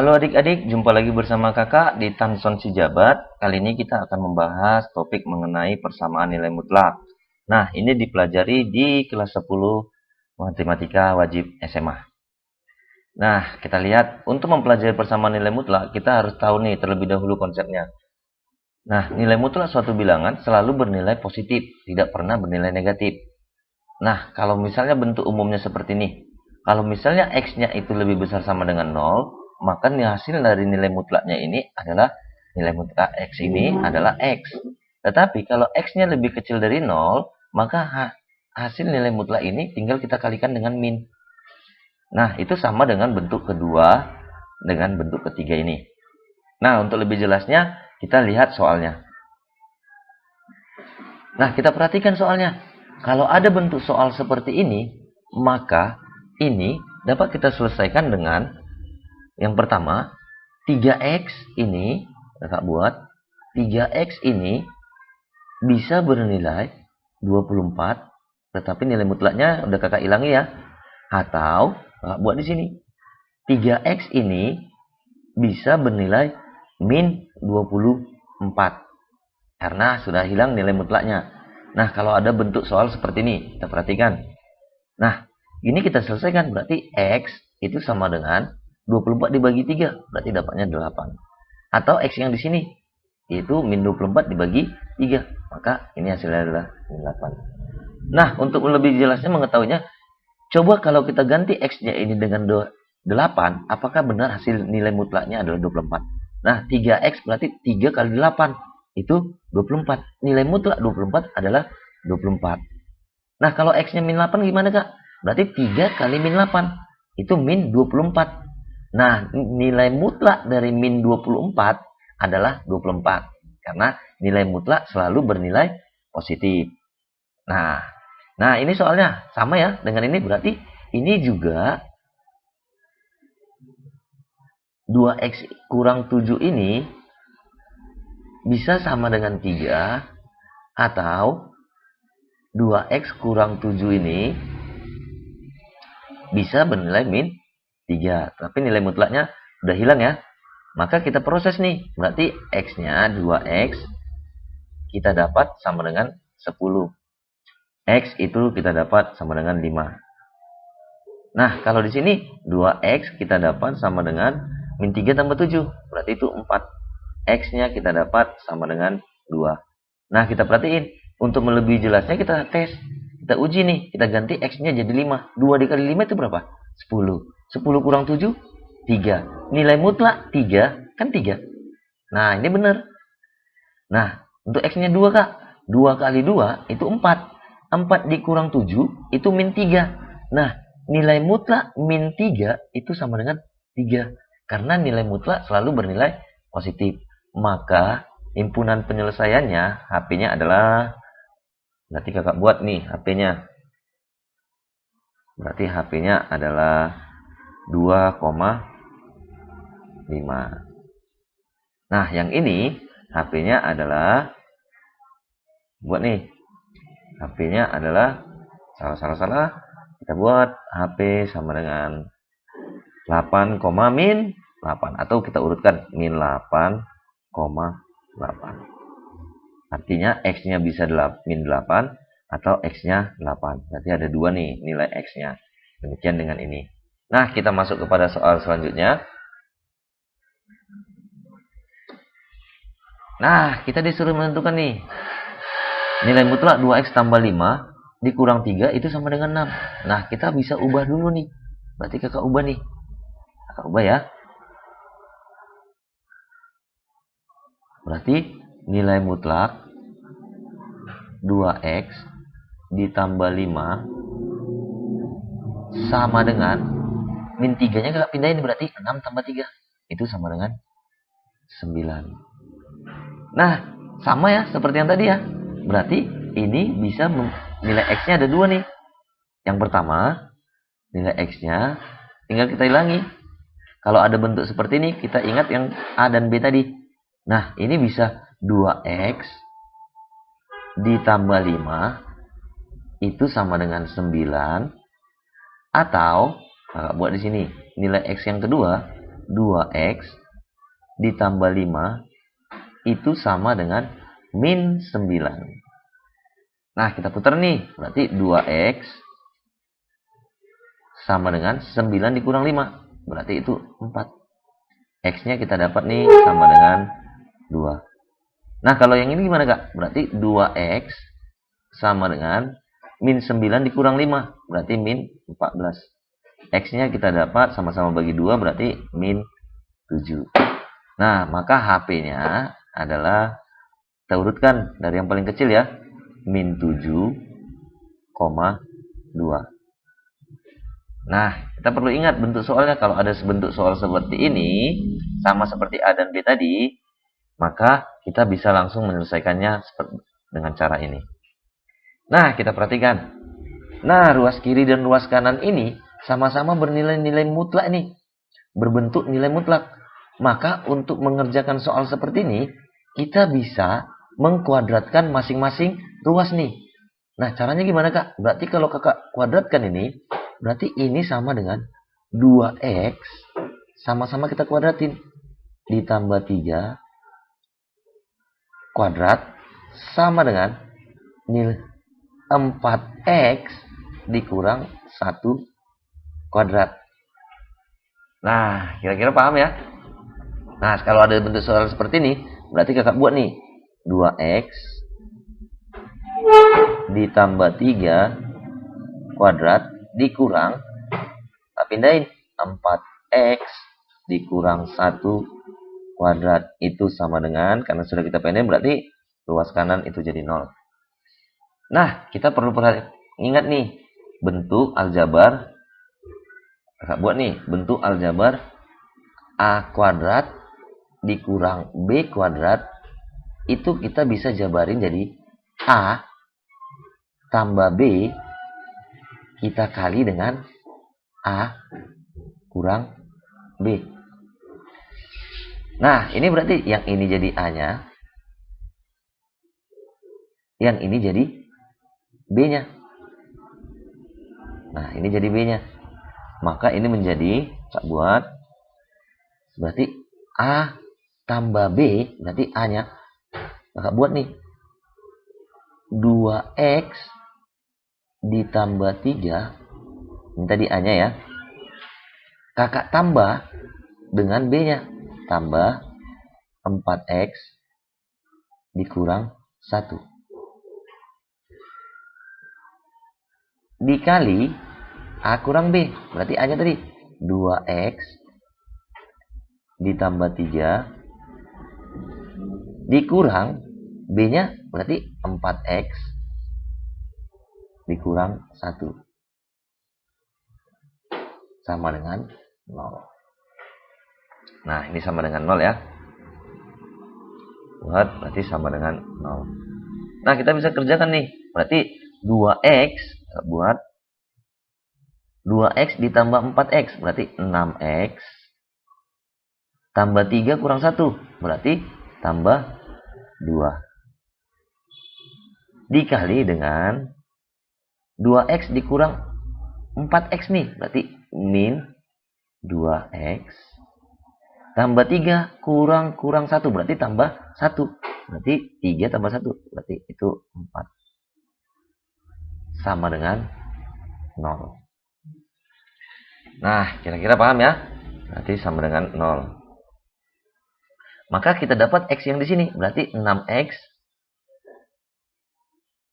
Halo adik-adik, jumpa lagi bersama kakak di Tanson Sijabat. Kali ini kita akan membahas topik mengenai persamaan nilai mutlak. Nah, ini dipelajari di kelas 10 Matematika Wajib SMA. Nah, kita lihat, untuk mempelajari persamaan nilai mutlak, kita harus tahu nih terlebih dahulu konsepnya. Nah, nilai mutlak suatu bilangan selalu bernilai positif, tidak pernah bernilai negatif. Nah, kalau misalnya bentuk umumnya seperti ini. Kalau misalnya X-nya itu lebih besar sama dengan 0, maka hasil dari nilai mutlaknya ini adalah nilai mutlak X ini adalah X. Tetapi kalau X-nya lebih kecil dari 0, maka hasil nilai mutlak ini tinggal kita kalikan dengan min. Nah, itu sama dengan bentuk kedua dengan bentuk ketiga ini. Nah, untuk lebih jelasnya, kita lihat soalnya. Nah, kita perhatikan soalnya. Kalau ada bentuk soal seperti ini, maka ini dapat kita selesaikan dengan yang pertama, 3X ini, kakak buat, 3X ini bisa bernilai 24, tetapi nilai mutlaknya udah kakak hilangi ya. Atau, kakak buat di sini, 3X ini bisa bernilai min 24, karena sudah hilang nilai mutlaknya. Nah, kalau ada bentuk soal seperti ini, kita perhatikan. Nah, ini kita selesaikan, berarti X itu sama dengan 24 dibagi 3, berarti dapatnya 8. Atau X yang di sini, yaitu min 24 dibagi 3, maka ini hasilnya adalah min 8. Nah, untuk lebih jelasnya mengetahuinya, coba kalau kita ganti X-nya ini dengan 8, apakah benar hasil nilai mutlaknya adalah 24? Nah, 3X berarti 3 kali 8, itu 24. Nilai mutlak 24 adalah 24. Nah, kalau X-nya min 8 gimana, Kak? Berarti 3 kali min 8, itu min 24. Nah, nilai mutlak dari min 24 adalah 24. Karena nilai mutlak selalu bernilai positif. Nah, ini soalnya sama ya dengan ini, berarti ini juga 2X kurang 7 ini bisa sama dengan 3, atau 2X kurang 7 ini bisa bernilai min 3. Tapi nilai mutlaknya udah hilang ya. Maka kita proses nih. Berarti X-nya 2X kita dapat sama dengan 10. X itu kita dapat sama dengan 5. Nah, kalau di sini 2X kita dapat sama dengan min 3 tambah 7. Berarti itu 4. X-nya kita dapat sama dengan 2. Nah, kita perhatiin. Untuk lebih jelasnya kita tes. Kita uji nih. Kita ganti X-nya jadi 5. 2 dikali 5 itu berapa? 10. 10 kurang 7, 3. Nilai mutlak 3, kan 3. Nah, ini benar. Nah, untuk X-nya 2, Kak. 2 kali 2 itu 4. 4 dikurang 7 itu min 3. Nah, nilai mutlak min 3 itu sama dengan 3. Karena nilai mutlak selalu bernilai positif. Maka, himpunan penyelesaiannya, HP-nya adalah, berarti kakak buat nih HP-nya. Berarti HP-nya adalah 2,5. Nah, yang ini HP-nya adalah, buat nih, HP-nya adalah salah. Kita buat HP sama dengan 8, min 8. Atau kita urutkan min 8,8. Artinya X-nya bisa min 8 atau X-nya 8. Berarti ada 2 nih nilai X-nya. Demikian dengan ini. Nah, kita masuk kepada soal selanjutnya. Nah, kita disuruh menentukan nih. Nilai mutlak 2X tambah 5 dikurang 3 itu sama dengan 6. Nah, kita bisa ubah dulu nih. Berarti kakak ubah nih. Kakak ubah ya. Berarti nilai mutlak 2X ditambah 5 sama dengan min 3-nya kakak pindahin, berarti 6 tambah 3. Itu sama dengan 9. Nah, sama ya seperti yang tadi ya. Berarti ini bisa nilai X-nya ada 2 nih. Yang pertama, nilai X-nya tinggal kita hilangi. Kalau ada bentuk seperti ini, kita ingat yang A dan B tadi. Nah, ini bisa 2X ditambah 5 itu sama dengan 9. Atau, buat di sini, nilai X yang kedua 2x ditambah 5 itu sama dengan min 9. Nah, kita putar nih. Berarti 2x sama dengan 9 dikurang 5. Berarti itu 4. X-nya kita dapat nih sama dengan 2. Nah, kalau yang ini gimana, Kak? Berarti 2x sama dengan min 9 dikurang 5. Berarti min 14. X-nya kita dapat sama-sama bagi 2, berarti min 7. Nah, maka HP-nya adalah, kita urutkan dari yang paling kecil ya, min 7,2. Nah, kita perlu ingat bentuk soalnya. Kalau ada bentuk soal seperti ini, sama seperti A dan B tadi, maka kita bisa langsung menyelesaikannya dengan cara ini. Nah, kita perhatikan. Nah, ruas kiri dan ruas kanan ini sama-sama bernilai-nilai mutlak nih. Berbentuk nilai mutlak. Maka untuk mengerjakan soal seperti ini, kita bisa mengkuadratkan masing-masing ruas nih. Nah, caranya gimana, Kak? Berarti kalau Kakak kuadratkan ini, berarti ini sama dengan 2x, sama-sama kita kuadratin. Ditambah 3 kuadrat, sama dengan nilai 4x dikurang 1 kuadrat. Nah, kira-kira paham ya? Nah, kalau ada bentuk soal seperti ini, berarti Kakak buat nih. 2x ditambah 3 kuadrat dikurang, tak pindahin, 4x dikurang 1 kuadrat. Itu sama dengan, karena sudah kita pindahin, berarti ruas kanan itu jadi 0. Nah, kita perlu ingat nih, bentuk aljabar. Kakak buat nih, bentuk aljabar A kuadrat dikurang B kuadrat, itu kita bisa jabarin jadi A tambah B kita kali dengan A kurang B. Nah, ini berarti yang ini jadi A-nya, yang ini jadi B-nya. Nah, ini jadi B-nya. Maka ini menjadi, tak buat, berarti A tambah B, berarti A-nya. Kakak buat nih, 2x ditambah 3, ini tadi A-nya ya. Kakak tambah dengan B-nya, tambah 4x dikurang 1. Dikali A kurang B, berarti A-nya tadi 2x ditambah 3 dikurang B-nya, berarti 4x dikurang 1 sama dengan 0. Nah, ini sama dengan 0 ya. Buat, berarti sama dengan 0. Nah, kita bisa kerjakan nih. Berarti 2x, buat 2x ditambah 4x, berarti 6x. Tambah 3 kurang 1, berarti tambah 2. Dikali dengan 2x dikurang 4x nih, berarti min 2x. Tambah 3 kurang 1, berarti tambah 1. Berarti 3 tambah 1, berarti itu 4. Sama dengan 0. Nah, kira-kira paham ya? Berarti sama dengan 0. Maka kita dapat X yang di sini. Berarti 6X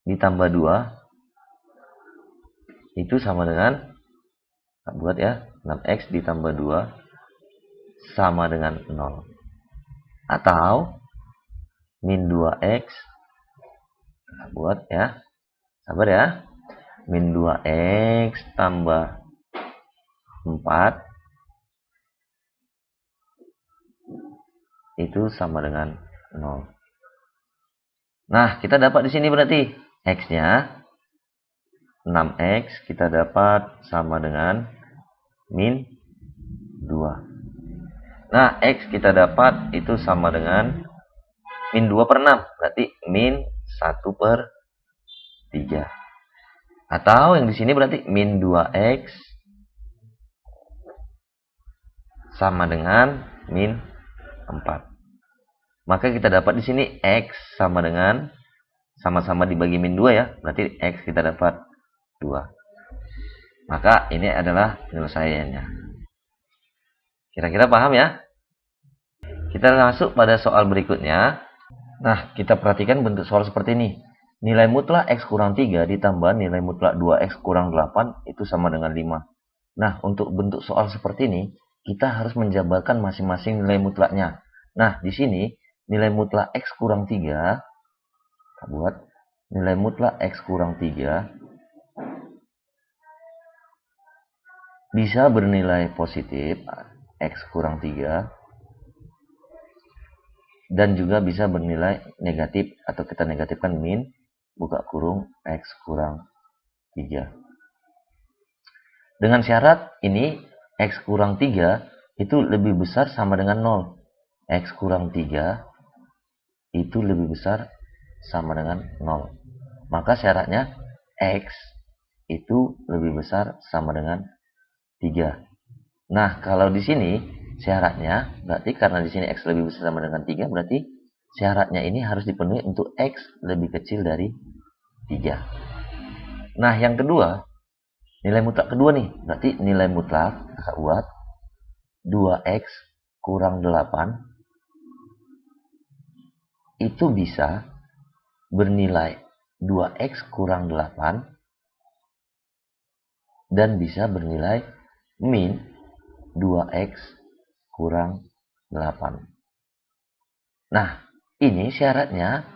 ditambah 2. Itu sama dengan, buat ya, 6x ditambah 2 sama dengan 0. Atau min 2x, buat ya, sabar ya, min 2x tambah 4 itu sama dengan 0. Nah, kita dapat di sini berarti x-nya 6x kita dapat sama dengan min 2. Nah, x kita dapat itu sama dengan min 2 per 6. Berarti min 1 per 3. Atau yang di sini berarti min 2x sama dengan min 4. Maka kita dapat di sini X sama dengan sama-sama dibagi min 2 ya. Berarti X kita dapat 2. Maka ini adalah penyelesaiannya. Kira-kira paham ya? Kita masuk pada soal berikutnya. Nah, kita perhatikan bentuk soal seperti ini. Nilai mutlak X kurang 3 ditambah nilai mutlak 2X kurang 8 itu sama dengan 5. Nah, untuk bentuk soal seperti ini, kita harus menjabarkan masing-masing nilai mutlaknya. Nah, di sini nilai mutlak X kurang 3, kita buat nilai mutlak X kurang 3 bisa bernilai positif X kurang 3 dan juga bisa bernilai negatif atau kita negatifkan min buka kurung X kurang 3. Dengan syarat ini X kurang 3 itu lebih besar sama dengan 0. X kurang 3 itu lebih besar sama dengan 0. Maka syaratnya X itu lebih besar sama dengan 3. Nah, kalau di sini syaratnya berarti karena di sini X lebih besar sama dengan 3, berarti syaratnya ini harus dipenuhi untuk X lebih kecil dari 3. Nah, yang kedua, nilai mutlak kedua nih. Berarti nilai mutlak kita buat 2X kurang 8 itu bisa bernilai 2X kurang 8 dan bisa bernilai min 2X kurang 8. Nah, ini syaratnya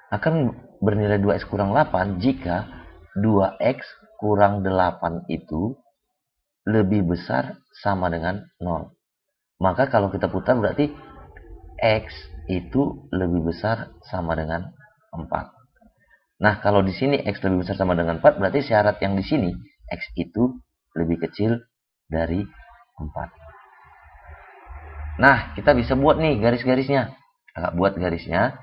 akan bernilai 2X kurang 8 jika 2X kurang 8 itu lebih besar sama dengan 0. Maka kalau kita putar berarti X itu lebih besar sama dengan 4. Nah, kalau di sini X lebih besar sama dengan 4, berarti syarat yang di sini X itu lebih kecil dari 4. Nah, kita bisa buat nih garis-garisnya. Kakak buat garisnya.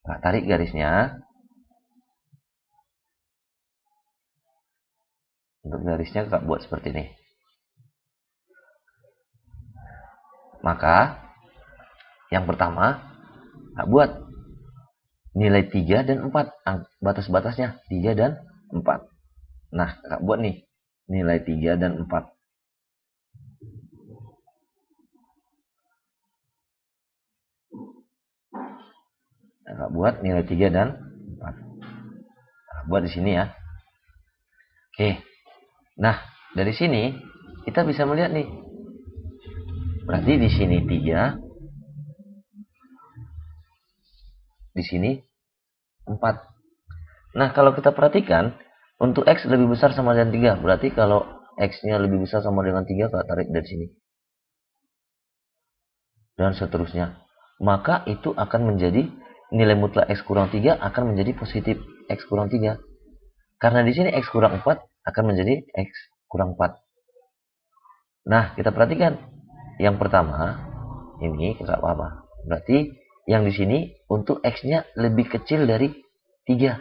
Kakak tarik garisnya. Untuk garisnya kakak buat seperti ini. Maka, yang pertama, kakak buat nilai 3 dan 4. Batas-batasnya 3 dan 4. Nah, kakak buat nih nilai 3 dan 4. Kakak buat nilai 3 dan 4. Kakak buat di sini ya. Oke. Nah, dari sini kita bisa melihat nih. Berarti di sini 3. Di sini 4. Nah, kalau kita perhatikan untuk X lebih besar sama dengan 3. Berarti kalau X-nya lebih besar sama dengan 3, kita tarik dari sini. Dan seterusnya. Maka itu akan menjadi nilai mutlak X kurang 3 akan menjadi positif X kurang 3. Karena di sini X kurang 4 akan menjadi X kurang 4. Nah, kita perhatikan. Yang pertama, ini kita apa? Berarti yang di sini untuk X-nya lebih kecil dari 3.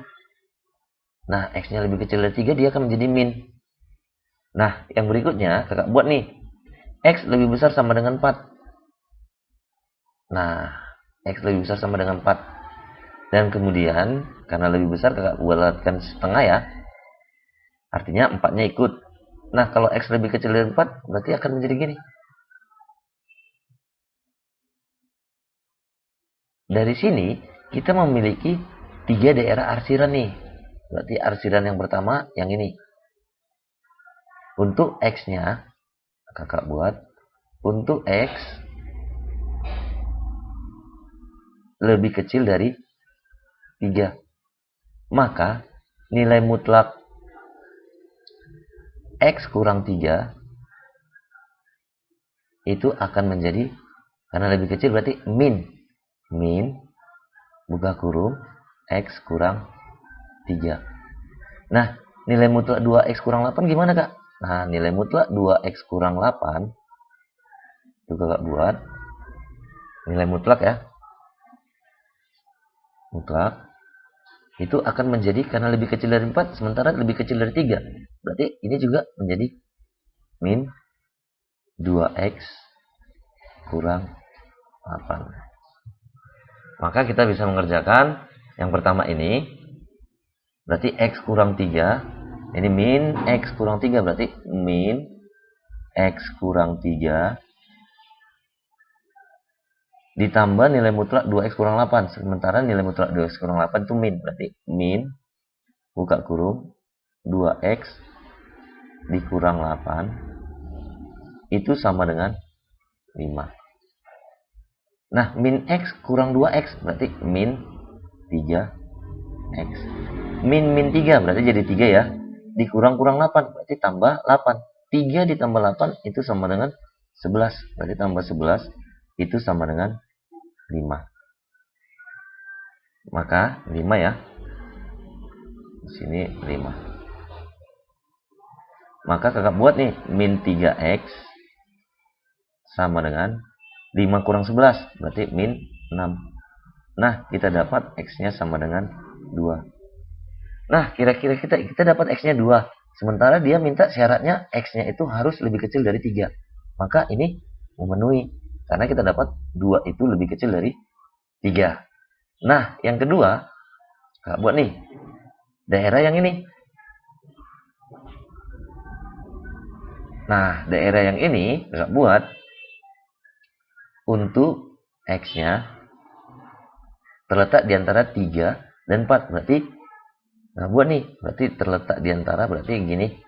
Nah, X-nya lebih kecil dari 3, dia akan menjadi min. Nah, yang berikutnya, kakak buat nih. X lebih besar sama dengan 4. Nah, X lebih besar sama dengan 4. Dan kemudian, karena lebih besar, kakak buatkan setengah ya. Artinya 4-nya ikut. Nah, kalau X lebih kecil dari 4, berarti akan menjadi gini. Dari sini, kita memiliki 3 daerah arsiran nih. Berarti arsiran yang pertama, yang ini. Untuk X-nya, kakak buat. Untuk X, lebih kecil dari 3. Maka, nilai mutlak X kurang 3 itu akan menjadi, karena lebih kecil berarti min buka kurung X kurang 3. Nah, nilai mutlak 2X kurang 8 gimana kak? Nah, nilai mutlak 2X kurang 8 itu kakak buat nilai mutlak ya, mutlak itu akan menjadi, karena lebih kecil dari 4 sementara lebih kecil dari 3, berarti ini juga menjadi min 2X kurang 8. Maka kita bisa mengerjakan yang pertama ini. Berarti X kurang 3. Ini min X kurang 3. Berarti min X kurang 3. Ditambah nilai mutlak 2X kurang 8. Sementara nilai mutlak 2X kurang 8 itu min. Berarti min, buka kurung, 2X dikurang 8. Itu sama dengan 5. Nah, min X kurang 2X berarti min 3X. Min 3 berarti jadi 3 ya. Dikurang 8 berarti tambah 8. 3 ditambah 8 itu sama dengan 11. Berarti tambah 11 itu sama dengan 5. Maka 5 ya. Di sini 5. Maka kakak buat nih, min 3X sama dengan 5 kurang 11, berarti min 6. Nah, kita dapat X-nya sama dengan 2. Nah, kira-kira kita dapat X-nya 2. Sementara dia minta syaratnya X-nya itu harus lebih kecil dari 3. Maka ini memenuhi. Karena kita dapat 2 itu lebih kecil dari 3. Nah, yang kedua, kakak buat nih, daerah yang ini. Nah, daerah yang ini kakak buat untuk X-nya terletak di antara 3 dan 4. Berarti, nah buat nih, berarti terletak di antara, berarti gini.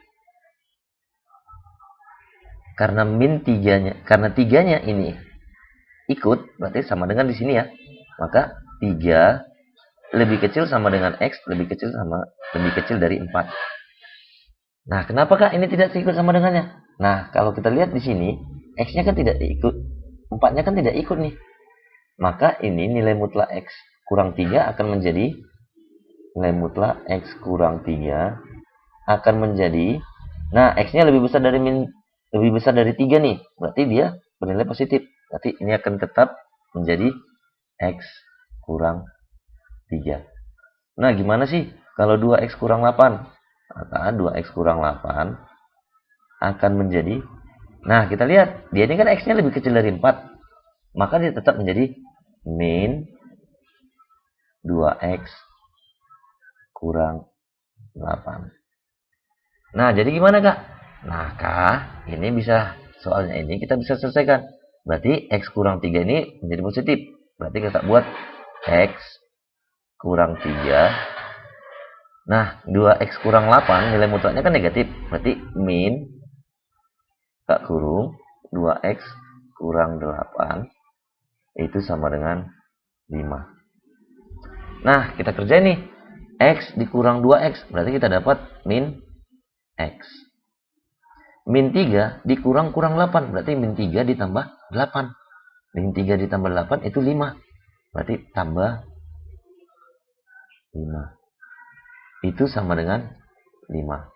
Karena min 3-nya, karena 3-nya ini ikut, berarti sama dengan di sini ya. Maka 3 lebih kecil sama dengan X, lebih kecil dari 4. Nah, kenapakah ini tidak ikut sama dengannya? Nah, kalau kita lihat di sini, X-nya kan tidak ikut, 4-nya kan tidak ikut nih. Maka ini nilai mutlak X kurang 3 akan menjadi, nilai mutlak X kurang 3 akan menjadi, nah X-nya lebih besar dari 3 nih. Berarti dia bernilai positif. Berarti ini akan tetap menjadi X kurang 3. Nah, gimana sih kalau 2X kurang 8? Maka 2X kurang 8 akan menjadi, nah kita lihat, dia ini kan X-nya lebih kecil dari 4. Maka dia tetap menjadi min 2X kurang 8. Nah, jadi gimana kak? Nah kak, ini bisa, soalnya ini kita bisa selesaikan. Berarti X kurang 3 ini menjadi positif. Berarti kita buat X kurang 3. Nah, 2X kurang 8 nilai mutlaknya kan negatif. Berarti min, kak kurung, 2X kurang 8 itu sama dengan 5. Nah, kita kerjain nih. X dikurang 2X. Berarti kita dapat min X. Min 3 dikurang 8. Berarti min 3 ditambah 8. Min 3 ditambah 8 itu 5. Berarti tambah 5. Itu sama dengan 5.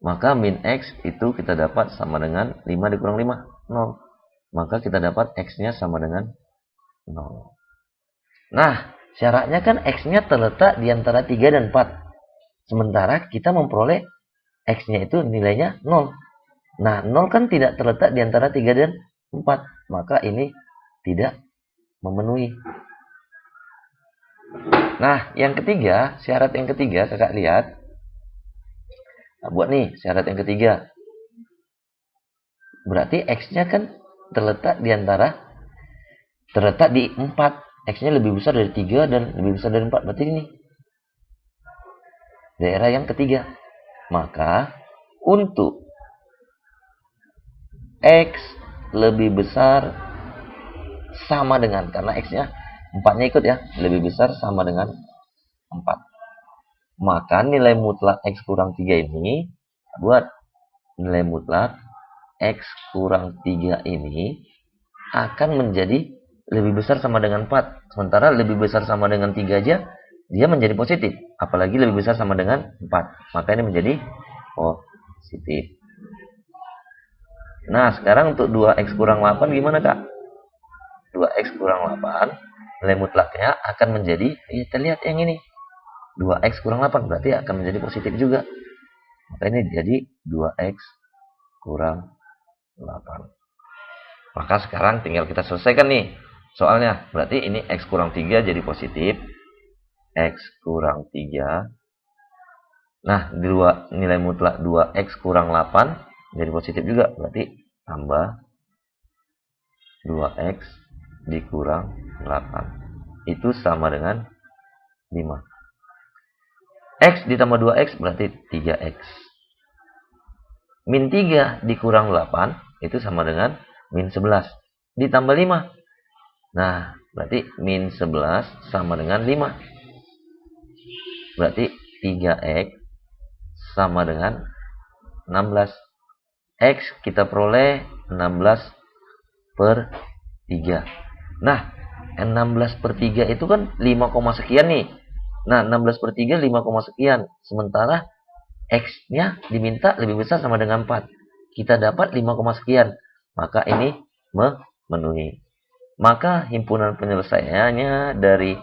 Maka min X itu kita dapat sama dengan 5 dikurang 5, 0. Maka kita dapat X-nya sama dengan 0. Nah, syaratnya kan X-nya terletak di antara 3 dan 4. Sementara kita memperoleh X-nya itu nilainya 0. Nah, 0 kan tidak terletak di antara 3 dan 4. Maka ini tidak memenuhi. Nah, yang ketiga, syarat yang ketiga, kakak lihat. Nah, buat nih, syarat yang ketiga. Berarti X-nya kan terletak di 4. X-nya lebih besar dari 3 dan lebih besar dari 4. Berarti ini daerah yang ketiga. Maka untuk X lebih besar sama dengan, karena X-nya 4-nya ikut ya, lebih besar sama dengan 4. Maka nilai mutlak X kurang 3 ini, buat nilai mutlak X kurang 3 ini akan menjadi lebih besar sama dengan 4. Sementara lebih besar sama dengan 3 aja, dia menjadi positif. Apalagi lebih besar sama dengan 4. Maka ini menjadi positif. Nah, sekarang untuk 2X kurang 8 gimana kak? 2X kurang 8, nilai mutlaknya akan menjadi, kita lihat yang ini. 2X kurang 8, berarti akan menjadi positif juga. Maka ini jadi 2X kurang 8. Maka sekarang tinggal kita selesaikan nih soalnya. Berarti ini X kurang 3 jadi positif. X kurang 3. Nah, nilai mutlak 2X kurang 8 jadi positif juga. Berarti tambah 2X dikurang 8. Itu sama dengan 5. X ditambah 2X berarti 3X. Min 3 dikurang 8 itu sama dengan min 11. Ditambah 5. Nah, berarti min 11 sama dengan 5. Berarti 3X sama dengan 16. X kita peroleh 16 per 3. Nah, 16 per 3 itu kan 5, sekian nih. Nah, 16 per 3 5, sekian. Sementara X-nya diminta lebih besar sama dengan 4. Kita dapat 5, sekian. Maka ini memenuhi. Maka himpunan penyelesaiannya dari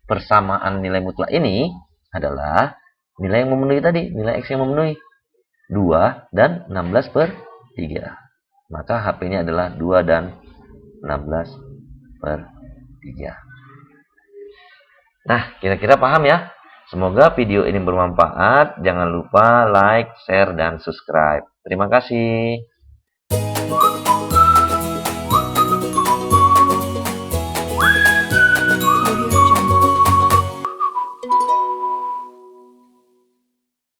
persamaan nilai mutlak ini adalah nilai yang memenuhi tadi. Nilai X yang memenuhi. 2 dan 16 per 3. Maka HP-nya adalah 2 dan 16 per 3. Nah, kira-kira paham ya? Semoga video ini bermanfaat. Jangan lupa like, share, dan subscribe. Terima kasih.